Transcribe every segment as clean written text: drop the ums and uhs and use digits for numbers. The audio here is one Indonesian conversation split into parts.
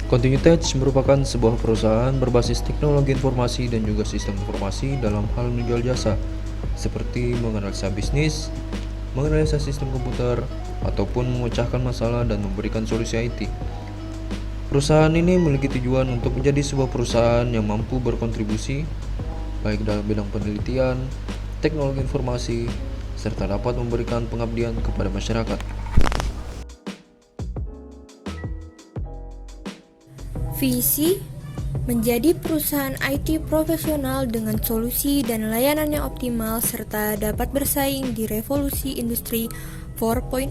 Continuitech merupakan sebuah perusahaan berbasis teknologi informasi dan juga sistem informasi dalam hal menjual jasa, seperti menganalisa bisnis, menganalisa sistem komputer, ataupun memecahkan masalah dan memberikan solusi IT. Perusahaan ini memiliki tujuan untuk menjadi sebuah perusahaan yang mampu berkontribusi, baik dalam bidang penelitian, teknologi informasi, serta dapat memberikan pengabdian kepada masyarakat. Visi menjadi perusahaan IT profesional dengan solusi dan layanan yang optimal serta dapat bersaing di revolusi industri 4.0.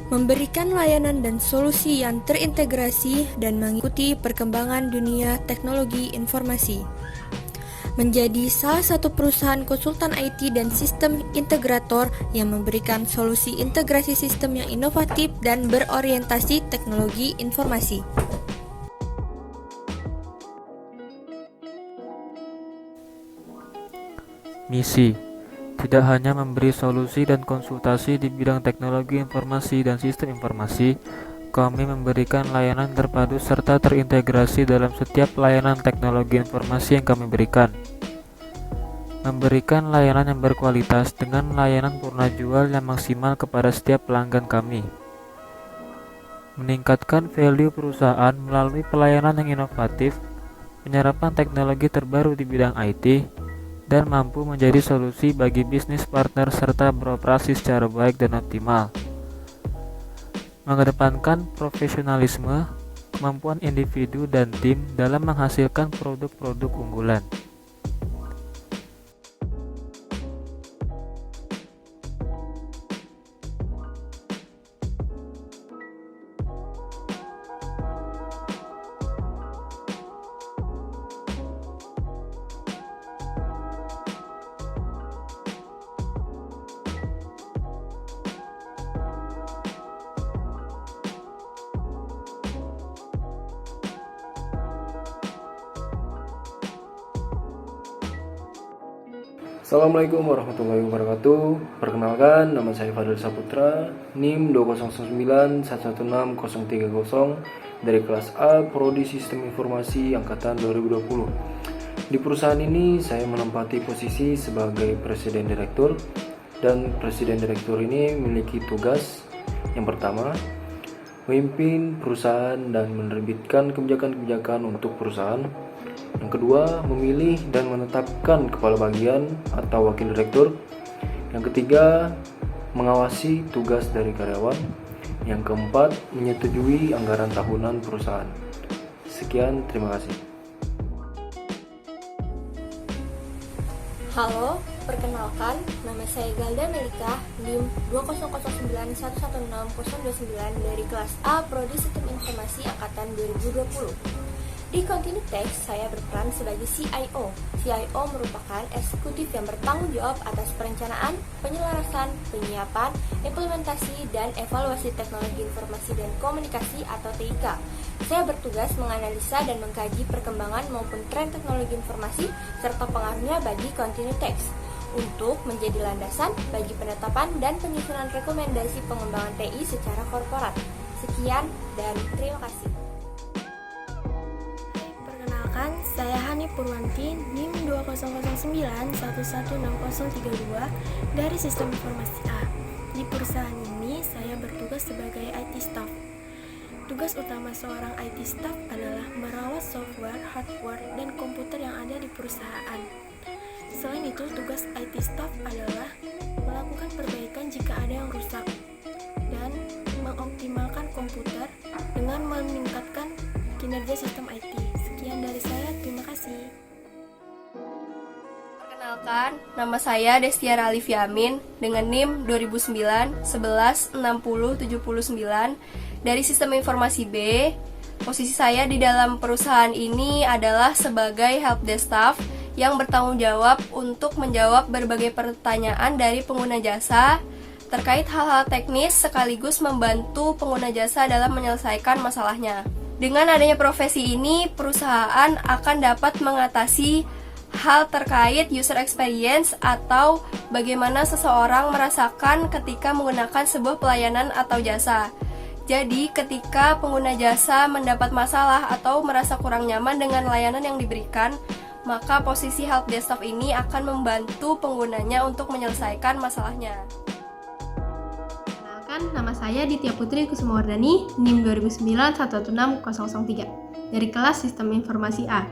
Memberikan layanan dan solusi yang terintegrasi dan mengikuti perkembangan dunia teknologi informasi. Menjadi salah satu perusahaan konsultan IT dan sistem integrator yang memberikan solusi integrasi sistem yang inovatif dan berorientasi teknologi informasi. Misi tidak hanya memberi solusi dan konsultasi di bidang teknologi informasi dan sistem informasi, kami memberikan layanan terpadu serta terintegrasi dalam setiap layanan teknologi informasi yang kami berikan. Memberikan layanan yang berkualitas dengan layanan purna jual yang maksimal kepada setiap pelanggan kami. Meningkatkan value perusahaan melalui pelayanan yang inovatif, penyerapan teknologi terbaru di bidang IT, dan mampu menjadi solusi bagi bisnis partner serta beroperasi secara baik dan optimal. Mengedepankan profesionalisme, kemampuan individu dan tim dalam menghasilkan produk-produk unggulan. Assalamualaikum warahmatullahi wabarakatuh. Perkenalkan, nama saya Fadil Saputra, NIM 209911630 dari kelas A Prodi Sistem Informasi angkatan 2020. Di perusahaan ini saya menempati posisi sebagai presiden direktur, dan presiden direktur ini memiliki tugas yang pertama, memimpin perusahaan dan menerbitkan kebijakan-kebijakan untuk perusahaan. Yang kedua, memilih dan menetapkan kepala bagian atau wakil direktur. Yang ketiga, mengawasi tugas dari karyawan. Yang keempat, menyetujui anggaran tahunan perusahaan. Sekian, terima kasih. Halo, perkenalkan, nama saya Galda Melika, NIM 200911629 dari kelas A Prodi Sistem Informasi angkatan 2020. Di Continuitech, saya berperan sebagai CIO. CIO merupakan eksekutif yang bertanggung jawab atas perencanaan, penyelarasan, penyiapan, implementasi, dan evaluasi teknologi informasi dan komunikasi atau TIK. Saya bertugas menganalisa dan mengkaji perkembangan maupun tren teknologi informasi serta pengaruhnya bagi Continuitech untuk menjadi landasan bagi penetapan dan penyusunan rekomendasi pengembangan TI secara korporat. Sekian dan terima kasih. Saya Hani Purwanti, NIM 20091163032 dari Sistem Informasi A. Di perusahaan ini, saya bertugas sebagai IT staff. Tugas utama seorang IT staff adalah merawat software, hardware, dan komputer yang ada di perusahaan. Selain itu, tugas IT staff adalah melakukan perbaikan jika ada yang rusak dan mengoptimalkan komputer dengan meningkatkan kinerja sistem IT. Sekian dari saya, terima kasih. Perkenalkan, nama saya Destiara Alifia Amin dengan NIM 2009-11-60-79 dari Sistem Informasi B. Posisi saya di dalam perusahaan ini adalah sebagai helpdesk staff yang bertanggung jawab untuk menjawab berbagai pertanyaan dari pengguna jasa terkait hal-hal teknis sekaligus membantu pengguna jasa dalam menyelesaikan masalahnya. Dengan adanya profesi ini, perusahaan akan dapat mengatasi hal terkait user experience atau bagaimana seseorang merasakan ketika menggunakan sebuah pelayanan atau jasa. Jadi, ketika pengguna jasa mendapat masalah atau merasa kurang nyaman dengan layanan yang diberikan, maka posisi helpdesk staff ini akan membantu penggunanya untuk menyelesaikan masalahnya. Kenalkan, nama saya Ditya Putri Kusumawardani, NIM 2009116003, dari kelas Sistem Informasi A.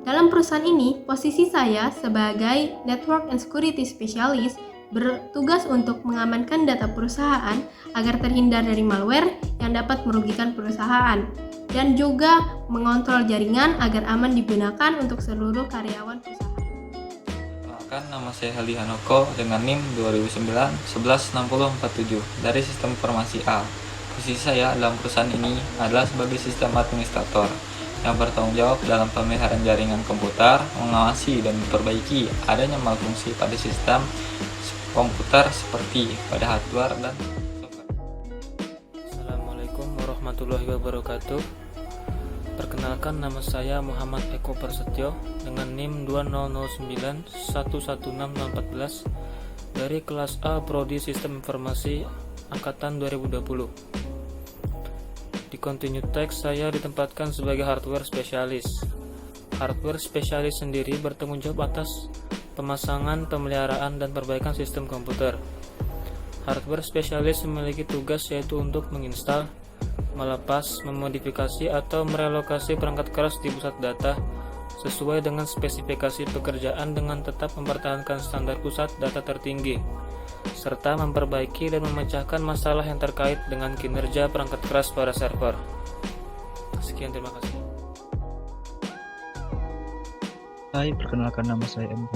Dalam perusahaan ini, posisi saya sebagai Network and Security Specialist bertugas untuk mengamankan data perusahaan agar terhindar dari malware yang dapat merugikan perusahaan, dan juga mengontrol jaringan agar aman digunakan untuk seluruh karyawan perusahaan. Perkenalkan, nama saya Heldi Hanoko dengan NIM 2009116047 dari Sistem Informasi A. Posisi saya dalam perusahaan ini adalah sebagai sistem administrator yang bertanggung jawab dalam pemeliharaan jaringan komputer, mengawasi dan memperbaiki adanya malfungsi pada sistem komputer seperti pada hardware dan software. Assalamualaikum warahmatullahi wabarakatuh. Perkenalkan, nama saya Muhammad Eko Prasetyo dengan NIM 2009116014 dari kelas A Prodi Sistem Informasi Angkatan 2020. Di Continue Text saya ditempatkan sebagai hardware spesialis. Hardware spesialis sendiri bertanggung jawab atas pemasangan, pemeliharaan, dan perbaikan sistem komputer. Hardware spesialis memiliki tugas yaitu untuk menginstal, melepas, memodifikasi, atau merelokasi perangkat keras di pusat data sesuai dengan spesifikasi pekerjaan dengan tetap mempertahankan standar pusat data tertinggi, serta memperbaiki dan memecahkan masalah yang terkait dengan kinerja perangkat keras pada server. Sekian, terima kasih. Hai, perkenalkan, nama saya M.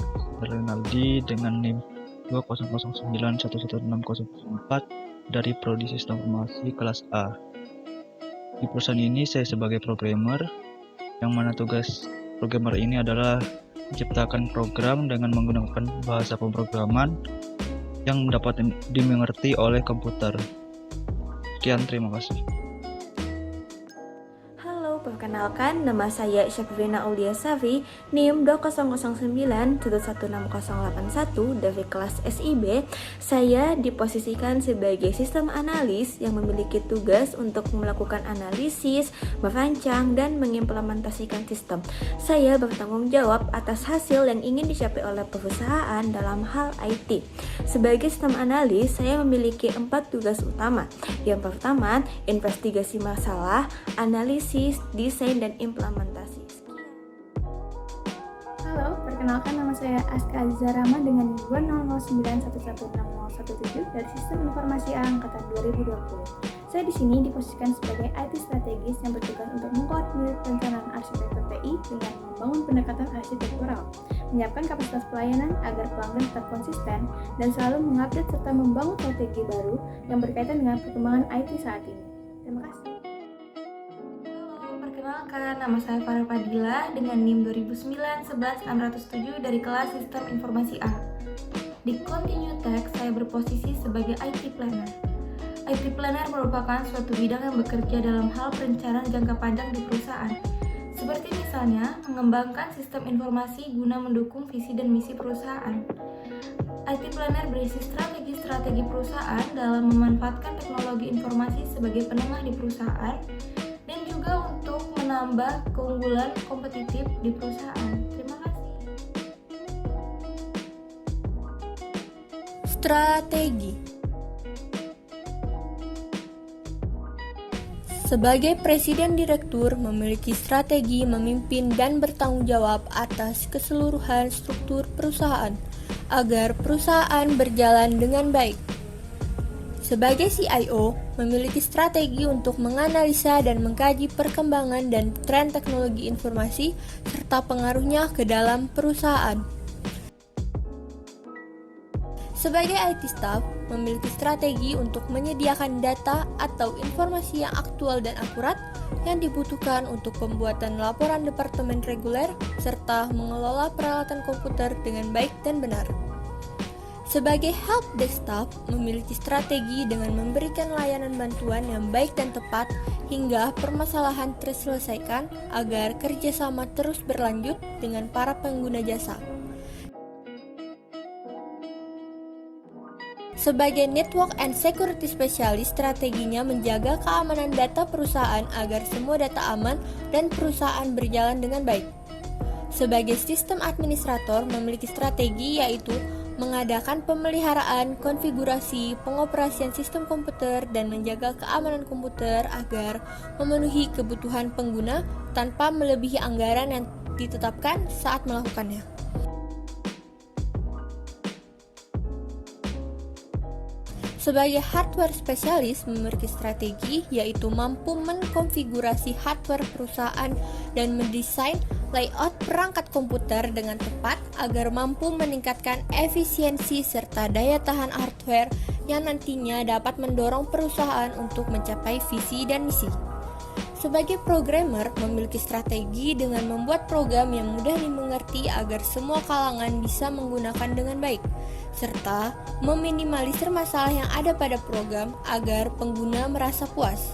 Renaldi dengan NIM 2009116004 dari Prodi Sistem Informasi kelas A. Di perusahaan ini saya sebagai programmer, yang mana tugas programmer ini adalah menciptakan program dengan menggunakan bahasa pemrograman yang dapat dimengerti oleh komputer. Sekian, terima kasih. Perkenalkan, nama saya Syafrina Aulia Safi, NIM 2009116081 dari kelas SIB. Saya diposisikan sebagai sistem analis yang memiliki tugas untuk melakukan analisis, merancang, dan mengimplementasikan sistem. Saya bertanggung jawab atas hasil yang ingin dicapai oleh perusahaan dalam hal IT. Sebagai sistem analis, saya memiliki 4 tugas utama. Yang pertama, investigasi masalah, analisis, desain, dan implementasi. Halo, perkenalkan, nama saya Aska Azizarama dengan 20091116017 dari Sistem Informasi A Angkatan 2020. Saya di sini diposisikan sebagai IT strategis yang bertugas untuk mengkoordinir perencanaan arsitektur TI dengan membangun pendekatan arsitektural, menyiapkan kapasitas pelayanan agar pelanggan tetap konsisten, dan selalu mengupdate serta membangun strategi baru yang berkaitan dengan perkembangan IT saat ini. Terima kasih. Perkenalkan, nama saya Farah Fadila dengan NIM 2009116007 dari kelas Sistem Informasi A. Di Continue Text, saya berposisi sebagai IT Planner. IT Planner merupakan suatu bidang yang bekerja dalam hal perencanaan jangka panjang di perusahaan, seperti misalnya mengembangkan sistem informasi guna mendukung visi dan misi perusahaan. IT Planner berisi strategi-strategi perusahaan dalam memanfaatkan teknologi informasi sebagai penengah di perusahaan, dan juga untuk menambah keunggulan kompetitif di perusahaan. Terima kasih. Strategi. Sebagai presiden direktur memiliki strategi memimpin dan bertanggung jawab atas keseluruhan struktur perusahaan agar perusahaan berjalan dengan baik. Sebagai CIO, memiliki strategi untuk menganalisa dan mengkaji perkembangan dan tren teknologi informasi serta pengaruhnya ke dalam perusahaan. Sebagai IT staff, memiliki strategi untuk menyediakan data atau informasi yang aktual dan akurat yang dibutuhkan untuk pembuatan laporan departemen reguler serta mengelola peralatan komputer dengan baik dan benar. Sebagai helpdesk staff, memiliki strategi dengan memberikan layanan bantuan yang baik dan tepat hingga permasalahan terselesaikan agar kerjasama terus berlanjut dengan para pengguna jasa. Sebagai Network and Security Specialist, strateginya menjaga keamanan data perusahaan agar semua data aman dan perusahaan berjalan dengan baik. Sebagai Sistem Administrator, memiliki strategi yaitu mengadakan pemeliharaan, konfigurasi, pengoperasian sistem komputer, dan menjaga keamanan komputer agar memenuhi kebutuhan pengguna tanpa melebihi anggaran yang ditetapkan saat melakukannya. Sebagai hardware spesialis, memiliki strategi yaitu mampu mengkonfigurasi hardware perusahaan dan mendesain layout perangkat komputer dengan tepat agar mampu meningkatkan efisiensi serta daya tahan hardware yang nantinya dapat mendorong perusahaan untuk mencapai visi dan misi. Sebagai programmer, memiliki strategi dengan membuat program yang mudah dimengerti agar semua kalangan bisa menggunakan dengan baik, serta meminimalisir masalah yang ada pada program agar pengguna merasa puas.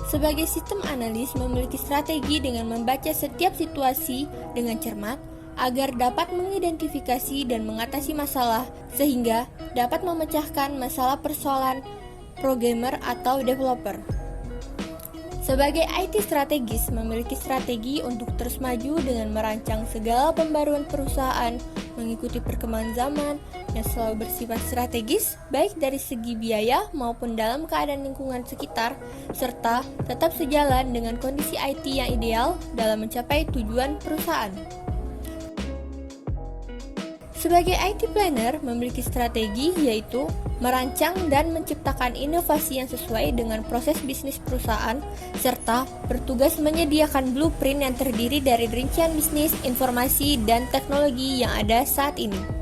Sebagai sistem analis, memiliki strategi dengan membaca setiap situasi dengan cermat agar dapat mengidentifikasi dan mengatasi masalah sehingga dapat memecahkan masalah persoalan programmer atau developer. Sebagai IT strategis, memiliki strategi untuk terus maju dengan merancang segala pembaruan perusahaan, mengikuti perkembangan zaman yang selalu bersifat strategis, baik dari segi biaya maupun dalam keadaan lingkungan sekitar, serta tetap sejalan dengan kondisi IT yang ideal dalam mencapai tujuan perusahaan. Sebagai IT planner, memiliki strategi yaitu merancang dan menciptakan inovasi yang sesuai dengan proses bisnis perusahaan, serta bertugas menyediakan blueprint yang terdiri dari rincian bisnis, informasi, dan teknologi yang ada saat ini.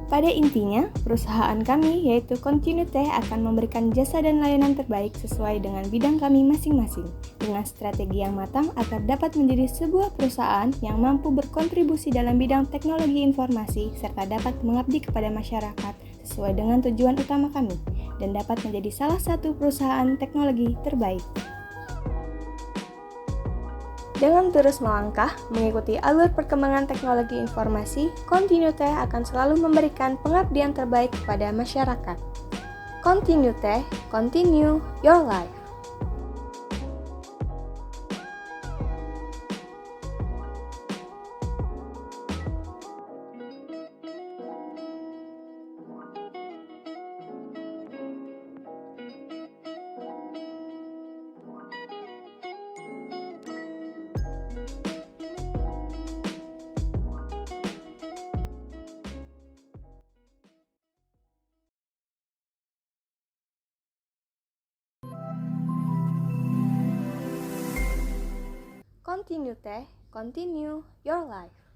Pada intinya, perusahaan kami yaitu Continutech akan memberikan jasa dan layanan terbaik sesuai dengan bidang kami masing-masing, dengan strategi yang matang agar dapat menjadi sebuah perusahaan yang mampu berkontribusi dalam bidang teknologi informasi serta dapat mengabdi kepada masyarakat sesuai dengan tujuan utama kami dan dapat menjadi salah satu perusahaan teknologi terbaik. Dengan terus melangkah, mengikuti alur perkembangan teknologi informasi, Continutech akan selalu memberikan pengabdian terbaik kepada masyarakat. Continutech, continue your life. Continutech, continue your life.